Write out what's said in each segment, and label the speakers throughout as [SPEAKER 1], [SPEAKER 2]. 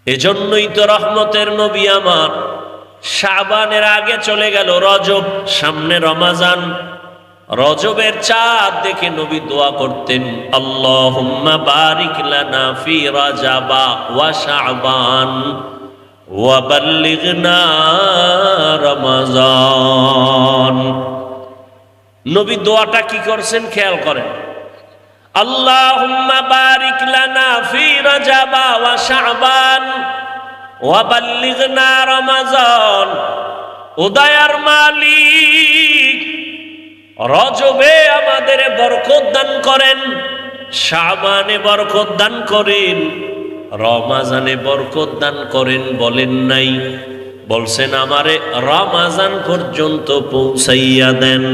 [SPEAKER 1] এজন্যই তো রহমতের নবী আমার শাবানের আগে চলে গেল রজব, সামনে রমাজান। রজবের চাঁদ দেখে নবী দোয়া করতেন, আল্লাহুম্মা বারিক লানা ফি রাজাবা ওয়া শাবান ওয়া বাল্লিগনা রমাজান। নবী দোয়াটা কি করছেন খেয়াল করেন, আল্লাহুম্মা বারিক লানা ফি রাজাবা ওয়া শাবান ওয়া বাল্লিগনা রমাজান। ও দয়ার মালিক, রজবে আমাদের বরকত দান করেন, শাবানে বরকত দান করেন, রমাজানে বরকত দান করেন। বলেন নাই, বলছেন আমারে রমাজান পর্যন্ত পৌঁছাইয়া দেন।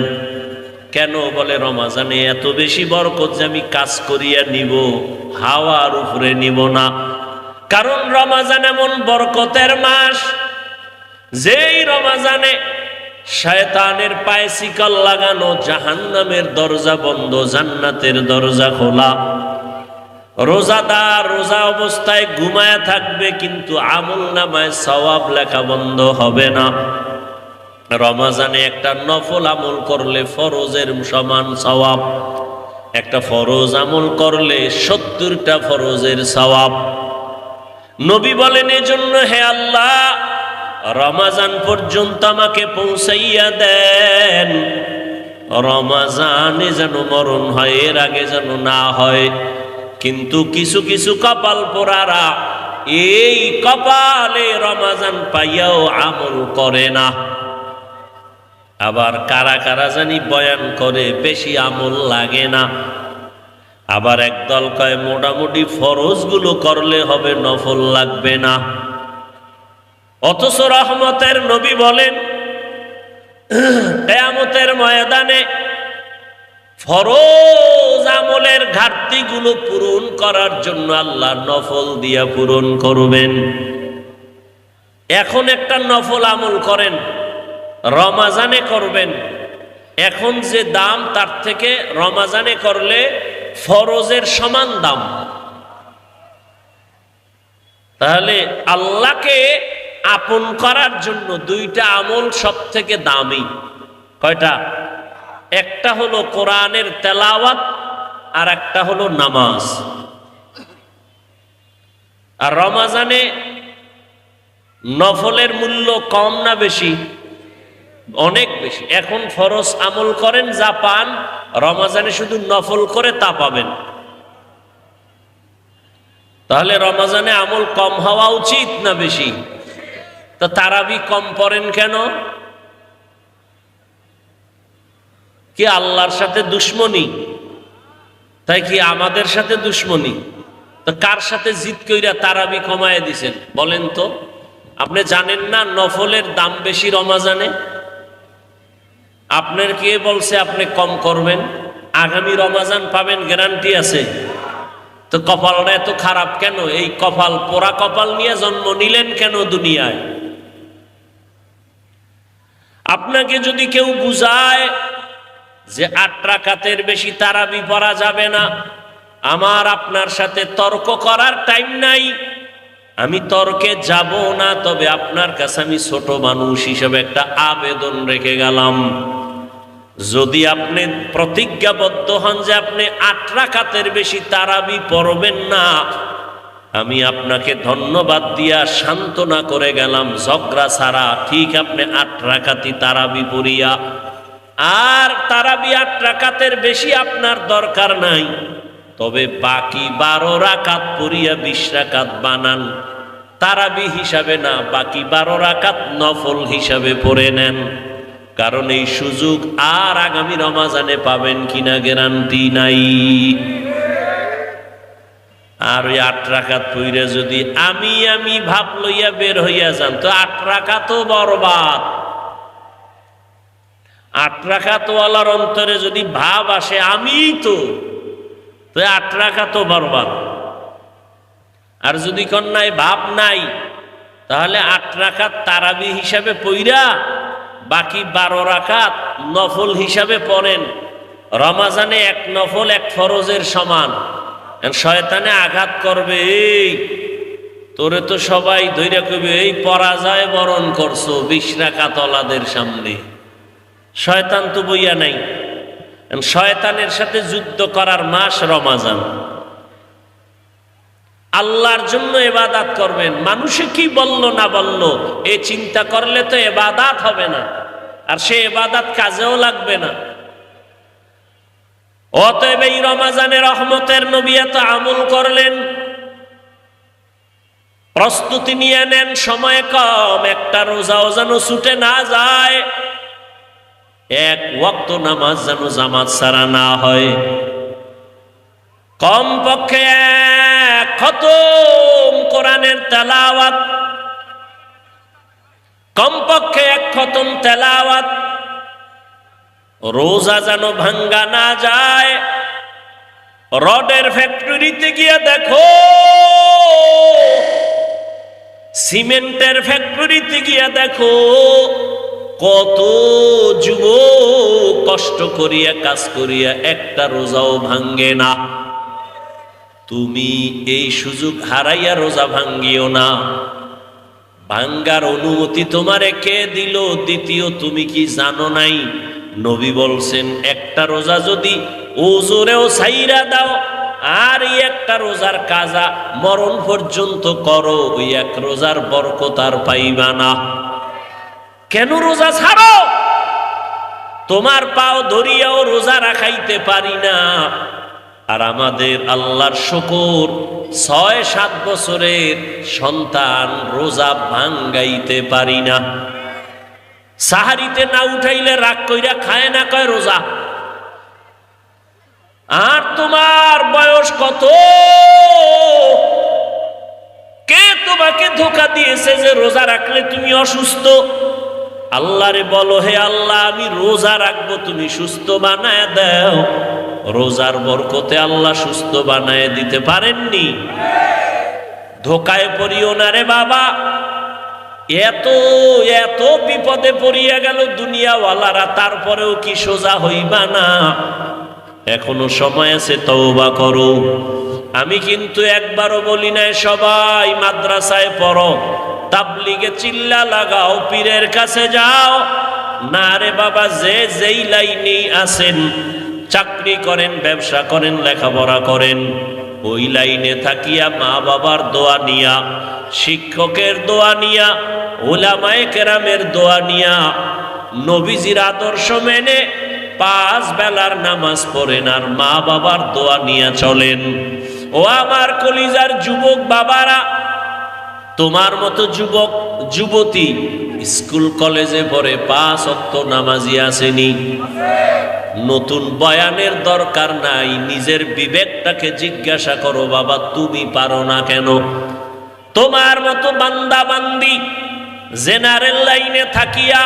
[SPEAKER 1] কেন? বলে রমাজানে এত বেশি বরকত যে আমি কাজ করিয়া নিব, হাওয়ার উপরে নিব না। কারণ রমাজান এমন বরকতের মাস, যেই রমাজানে শয়তানের পায়ে শিকল লাগানো, জাহান্নামের দরজা বন্ধ, জান্নাতের দরজা খোলা। রোজাদার রোজা অবস্থায় ঘুমায়া থাকবে, কিন্তু আমল নামায় সওয়াব লেখা বন্ধ হবে না। রমাজানে একটা নফল আমল করলে ফরজের সমান সওয়াব, একটা ফরজ আমল করলে 70টা ফরজের সওয়াব। নবী বলেন, এজন্য হে আল্লাহ, রমাজান পর্যন্ত আমাকে পৌঁছাইয়া দেন। রমাজানে যেন মরণ হয়, এর আগে যেন না হয়। কিন্তু কিছু কিছু কপাল পোড়ারা এই কপালে রমাজান পাইয়াও আমল করে না। আবার কারা কারা জানি বয়ান করে বেশি আমল লাগে না। আবার একদল কয় মোটামুটি ফরজগুলো করলে হবে, নফল লাগবে না। অথচ রহমতের নবী বলেন, কিয়ামতের ময়দানে ফরজ আমলের ঘাটতিগুলো পূরণ করার জন্য আল্লাহ নফল দিয়া পূরণ করবেন। এখন একটা নফল আমল করেন, রমাজানে করবেন, এখন যে দাম তার থেকে রমাজানে করলে ফরজের সমান দাম। তাহলে আল্লাহকে আপন করার জন্য দুইটা আমল সব থেকে দামি। কয়টা? একটা হলো কোরআনের তেলাওয়াত, আর একটা হলো নামাজ। আর রমাজানে নফলের মূল্য কম না বেশি? অনেক বেশি। এখন ফরজ আমল করেন যা পান, রমাজানে শুধু নফল করে তা পাবেন। তাহলে রমাজানে আমল কম হওয়া উচিত না বেশি? তো তারাবি কম পড়েন কেন? কি আল্লাহর সাথে দুশ্মনী? তাই কি আমাদের সাথে দুশ্মনী? তো কার সাথে জিদ কইরা তারাবি কমায় দিছেন বলেন তো? আপনি জানেন না নফলের দাম বেশি রমাজানে? আপনার কে বলছে আপনি কম করবেন? আগামী রমাজান পাবেন গ্যারান্টি আছে? তো কপালটা এত খারাপ কেন? এই কপাল পোড়া কপাল নিয়ে জন্ম নিলেন কেন দুনিয়ায়? আপনাকে যদি কেউ বুঝায় যে 8 রাকাতের বেশি তারাবি পড়া যাবে না, আমার আপনার সাথে তর্ক করার টাইম নাই, আমি তর্কে যাব না। তবে আপনার কাছে আমি ছোট মানুষ হিসেবে একটা আবেদন রেখে গেলাম, যদি আপনি প্রতিজ্ঞাবদ্ধ হন যে আপনি 8 রাকাতের বেশি তারাবি পড়বেন না, আমি আপনাকে ধন্যবাদ দিয়া সান্ত্বনা করে গেলাম, ঝগড়া ছাড়া ঠিক আপনি 8 রাকাতই তারাবি পড়িয়া, আর তারাবি 8 রাকাতের বেশি আপনার দরকার নাই, তবে বাকি 12 রাকাত পড়িয়া 20 রাকাত বানান, তারাবি হিসাবে না, বাকি 12 রাকাত নফল হিসাবে পড়ে নেন। কারণ এই সুযোগ আর আগামী রমাজানে পাবেন কিনা গ্যারান্টি নাই। আর ওই 8 রাকাত পইরা যদি আমি ভাব লইয়া বের হইয়া যান, তো 8 রাকাতও বরবাদ। 8 রাকাত ওয়ালার অন্তরে যদি ভাব আসে আমি তো 8 রাকাতও বরবাদ। আর যদি কন্যায় ভাব নাই, তাহলে 8 রাকাত তারাবি হিসাবে পইরা বাকি 12 রাকাত নফল হিসাবে পড়েন। রমাজানে 1 নফল 1 ফরজের সমান। শয়তানে আঘাত করবে, এই তোরে তো সবাই ধৈর্য কইবে এই পরাজয় বরণ করছো 20 রাকাত ওলাদের সামনে। শয়তান তো বইয়া নাই। শয়তানের সাথে যুদ্ধ করার মাস রমাজান। আল্লাহর জন্য ইবাদত করবেন, মানুষে কি বলল না বলল এই চিন্তা করলে তো ইবাদত হবে না, আর সে ইবাদত কাজেও লাগবে না। অতএব এই রমাজানে রহমতের নবী এত আমল করলেন। প্রস্তুতি নিয়ে নেন, সময় কম, একটা রোজাও যেন ছুটে না যায়, এক ওয়াক্ত নামাজ যেন জামাত ছাড়া না হয়, কমপক্ষে এক খতম কোরআনের তেলাওয়াত, কমপক্ষে এক খতম তেলাওয়াত। রোজা যেন ভাঙ্গা না যায়। রডের ফ্যাক্টরিতে গিয়ে দেখো, সিমেন্টের ফ্যাক্টরিতে গিয়া দেখো, কত যুবক কষ্ট করিয়া কাজ করিয়া একটা রোজাও ভাঙ্গে না। তুমি এই সুযোগ হারাইয়া রোজা ভাঙ্গিও না। ভাঙ্গার অনুমতি তোমারে কে দিল? দ্বিতীয়, তুমি কি জানো নাই নবী বলছেন একটা রোজা যদি ওজোরেও ছাইরা দাও আর এই একটা রোজার কাজা মরণ পর্যন্ত করো, ওই এক রোজার বরকত আর পাইবা না। কেন রোজা ছাড়ো? তোমার পাও ধরিয়াও রোজা রাখাইতে পারি না। আর আমাদের আল্লাহর শুকর, 6-7 বছরের সন্তান রোজা ভাঙ্গাইতে পারি না। সাহারিতে না উঠাইলে রাগ কইরা খায় না, কয় রোজা। আর তোমার বয়স কত? কে তোমাকে ধোঁকা দিয়েছে যে রোজা রাখলে তুমি অসুস্থ? আল্লাহরে বলো, হে আল্লাহ আমি রোজা রাখবো, তুমি সুস্থ বানায় দাও। রোজার বরকতে আল্লাহ সুস্থ বানায় দিতে পারেননি? ধোকায় পড়িও না রে বাবা। এত এত বিপদে পড়িয়া গেল দুনিয়াওয়ালারা, তারপরেও কি সোজা হইবা না? এখনো সময় আছে, তওবা করো। আমি কিন্তু একবারও বলি নাই সবাই মাদ্রাসায় পড়ো, তাবলিগে চিল্লা লাগাও, পীরের কাছে যাও। না রে বাবা, যে যেই লাইনে আছেন, চাকরি করেন, ব্যবসা করেন, লেখাপড়া করেন, ওই লাইনে থাকিয়া মা বাবার দোয়া নিয়া, শিক্ষকের দোয়া নিয়া, উলামায়ে কেরামের দোয়া নিয়া, নবীজির আদর্শ মেনে 5 বেলার নামাজ পড়েন আর মা বাবার দোয়া নিয়ে চলেন। ও আমার কলিজার যুবক বাবারা, তোমার মতো যুবক যুবতী স্কুল কলেজে পড়ে 5 ওয়াক্ত নামাজি আসেনি? নতুন বয়ানের দরকার নাই, নিজের বিবেকটাকে জিজ্ঞাসা করো, বাবা তুমি পারো না কেন? তোমার মতো বান্দা বান্দি জেনারেল লাইনে থাকিয়া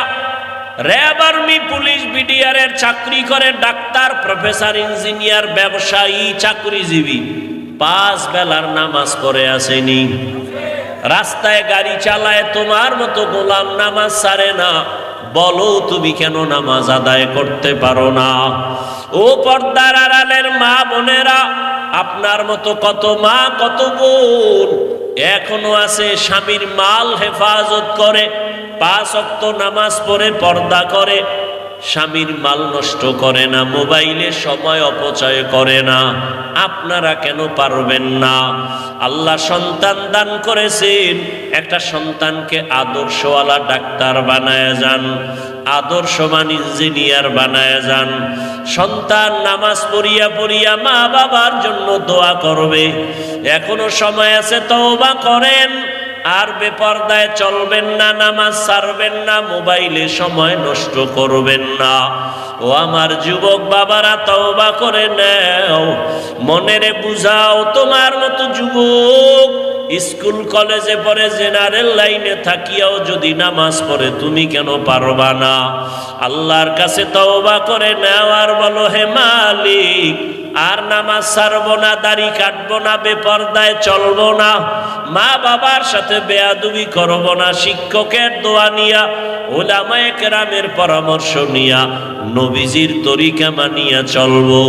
[SPEAKER 1] র্যাব, আর্মি, পুলিশ, বিডিআরের চাকরি করে, ডাক্তার, প্রফেসর, ইঞ্জিনিয়ার, ব্যবসায়ী, চাকরিজীবী 5 বেলার নামাজ পড়ে আসেনি? রাস্তায় গাড়ি চালায় তোমার মতো গোলাম নামাজ ছাড়ে না। বলো তুমি কেন নামাজ আদায় করতে পারো না? ও পর্দার আড়ালের মা বোনেরা, আপনার মতো কত মা কত বোন এখনো আছে স্বামীর মাল হেফাজত করে, 5 ওয়াক্ত নামাজ পড়ে, পর্দা করে, স্বামীর মাল নষ্ট করে না, মোবাইলে সময় অপচয় করে না। আপনারা কেন পারবেন না? আল্লাহ সন্তান দান করেছেন, একটা সন্তানকে আদর্শওয়ালা ডাক্তার বানায় যান, আদর্শবান ইঞ্জিনিয়ার বানায় যান। সন্তান নামাজ পড়িয়া পড়িয়া মা বাবার জন্য দোয়া করবে। এখনো সময় আছে, তওবা করেন। আর বেপরদায় চলবেন না, নামাজ ছাড়বেন না, মোবাইলে সময় নষ্ট করবেন না। ও আমার যুবক বাবারা, তওবা করে নাও, মনেরে বুঝাও। তোমার মতো যুবক স্কুল কলেজে পড়ে, জেনারেল লাইনে থাকিয়াও যদি নামাজ পড়ে, তুমি কেন পারবা না? আল্লাহর কাছে তওবা করে নাও আর বলো, হে মালিক, আর নামাজ ছাড়বো না, দাড়ি কাটবো না, বেপরদায় চলবো না, মা বাবার সাথে বেয়াদবি করবো না, শিক্ষকের দোয়া নিয়া, উলামায়ে কেরামের পরামর্শ নিয়া, নবীজির তরিকা মানিয়া চলবো।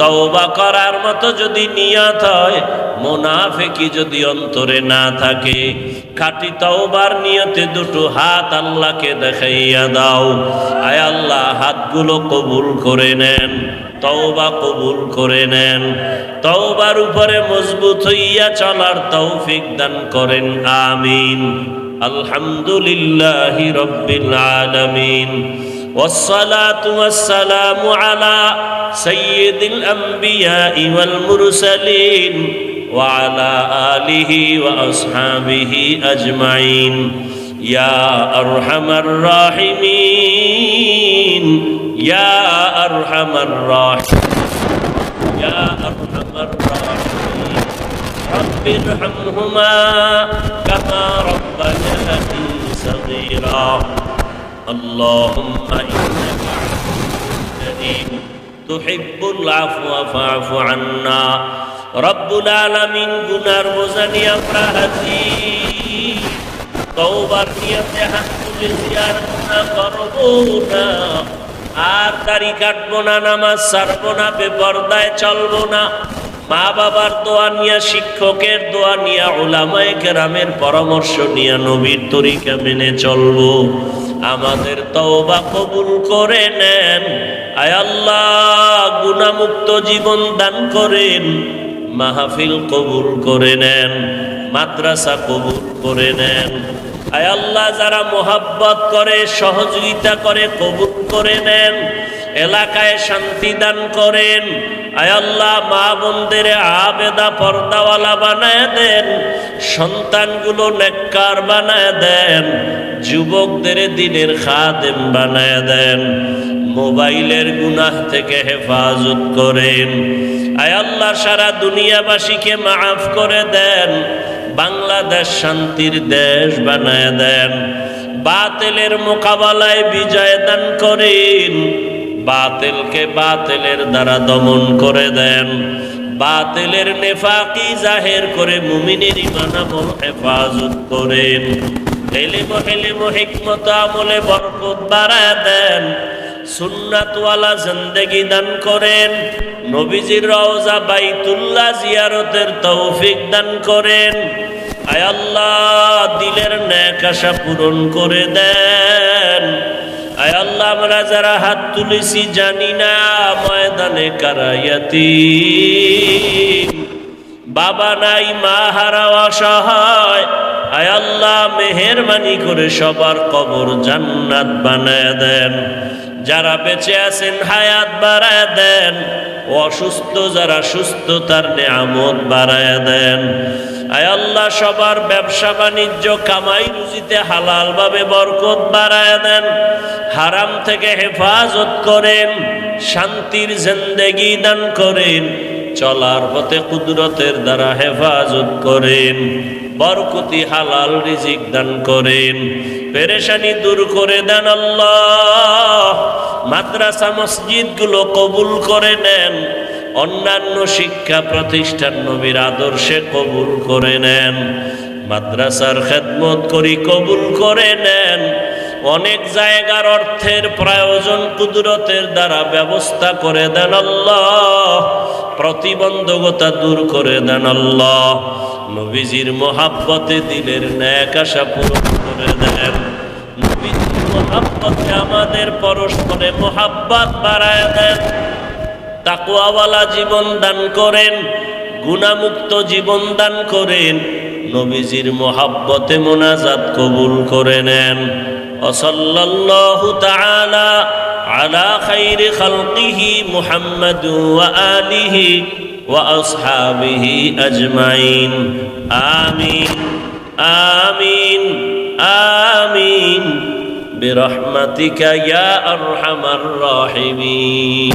[SPEAKER 1] তওবা করার মতো যদি নিয়ত হয়, মুনাফিকি যদি অন্তরে না থাকে, খাঁটি তওবার নিয়তে দুটো হাত আল্লাহকে দেখাইয়া দাও। আয় আল্লাহ, হাতগুলো কবুল করে নেন, তওবা কবুল করে নেন, তওবার উপরে মজবুত হইয়া চলার তৌফিক দান করেন, আমিন। আলহামদুলিল্লাহি রাব্বিল আলামিন, ওয়াসসালাতু ওয়াসসালামু আলা সাইয়্যিদিল আমবিয়াই ওয়াল মুরসালিন ওয়া আলা আলিহি ওয়া আসহাবিহি আজমাইন। ইয়া আরহামার রাহিমিন, ইয়া আরহামার রাহিমিন, ইয়া আরহামার রাহিমিন। রব্বিরহামহুমা কামা রাব্বায়ানি সগীরা। আল্লাহুম্মা ইন্নাকা আফুউন কারীম তুহিব্বুল আফওয়া ফা'ফু আন্না। রব্বুল আলামিন, গুনার বোঝা নিয়ে আমরা হাজির, তওবার নিয়তে হাত তুলে জিয়ারত না করবো না, আর দাড়ি কাটবো না, নামাজ ছাড়বো না, বেপরদায় চলবো না, মা বাবার দোয়া নিয়া, শিক্ষকের দোয়া নিয়া, উলামায়ে কেরামের পরামর্শ নিয়া নবীর তরিকা মেনে চলবো। আমাদের তওবা কবুল করে নেন। আয় আল্লাহ, গুনাহমুক্ত জীবন দান করেন, মাহফিল কবুল করে নেন, মাদ্রাসা কবুল করে নেন। আয় আল্লাহ, যারা মোহাব্বত করে, সহযোগিতা করে, কবুল করে নেন। এলাকায় শান্তি দান করেন। আয় আল্লাহ, মা বোনদের আবেদা পর্দাওয়ালা বানায় দেন, সন্তানগুলো নেককার বানায় দেন, যুবকদের দ্বীনের খাদেম বানায় দেন, মোবাইলের গুনাহ থেকে হেফাজত করেন। আয় আল্লাহ, সারা দুনিয়াবাসীকে মাফ করে দেন, বাংলাদেশ শান্তির দেশ বানায় দেন, বাতিলের মোকাবেলায় বিজয় দান করেন, বাতিলকে বাতিলের দ্বারা দমন করে দেন, বাতিলের নেফাকি জাহের করে মুমিনের ঈমান আমল হেফাজত করেন। ইলম হিকমত আমলে বরকত বাড়ায় দেন, সুন্নাতওয়ালা জিন্দেগি দান করেন, নবীজির রওজা বাইতুল্লাহ জিয়ারতের তৌফিক দান করেন। আয় আল্লাহ, দিলের নেক আশা পূরণ করে দেন। আয় আল্লাহ, আমরা যারা হাত তুলেছি জানি না ময়দানে কারা ইয়াতীম, বাবা নাই, মা হারা, অসহায়। আয় আল্লাহ, মেহেরবানি করে সবার কবর জান্নাত বানায় দেন। যারা বেঁচে আছেন হায়াত বাড়ায় দেন, অসুস্থ যারা সুস্থতার নেয়ামত বাড়ায় দেন। আয় আল্লাহ, সবার ব্যবসা বাণিজ্য কামাই রুজিতে হালাল ভাবে বরকত বাড়ায় দেন, হারাম থেকে হেফাজত করেন, শান্তির জিন্দেগি দান করেন, চলার পথে কুদরতের দ্বারা হেফাজত করেন, বরকতি হালাল রিজিক দান করেন, পেরেশানি দূর করে দেন। আল্লাহ, মাদ্রাসা মসজিদগুলো কবুল করে নেন, অন্যান্য শিক্ষা প্রতিষ্ঠান নবীর আদর্শে কবুল করে নেন, মাদ্রাসার খেদমত করি কবুল করে নেন। অনেক জায়গার অর্থের প্রয়োজন কুদরতের দ্বারা ব্যবস্থা করে দেন আল্লাহ, প্রতিবন্ধকতা দূর করে দেন আল্লাহ, নবীজির মোহাব্বতে দিলের নেক আশা পূরণ করে দেন, নবীজির মোহাব্বতে আমাদের পরস্পরে মোহাব্বত বাড়ায় দেন, তাকওয়াওয়ালা জীবন দান করেন, গুনাহমুক্ত জীবন দান করেন, নবীজির মোহাব্বতে মোনাজাত কবুল করে নেন। ওয়াসাল্লাল্লাহু তাআলা আলা খাইরি খালকিহি মুহাম্মাদু ওয়া আলিহি ওয়া আসহাবিহি আজমাইন। আমিন আমিন আমিন বিরহমাতিকা ইয়া আরহামার রাহিমিন।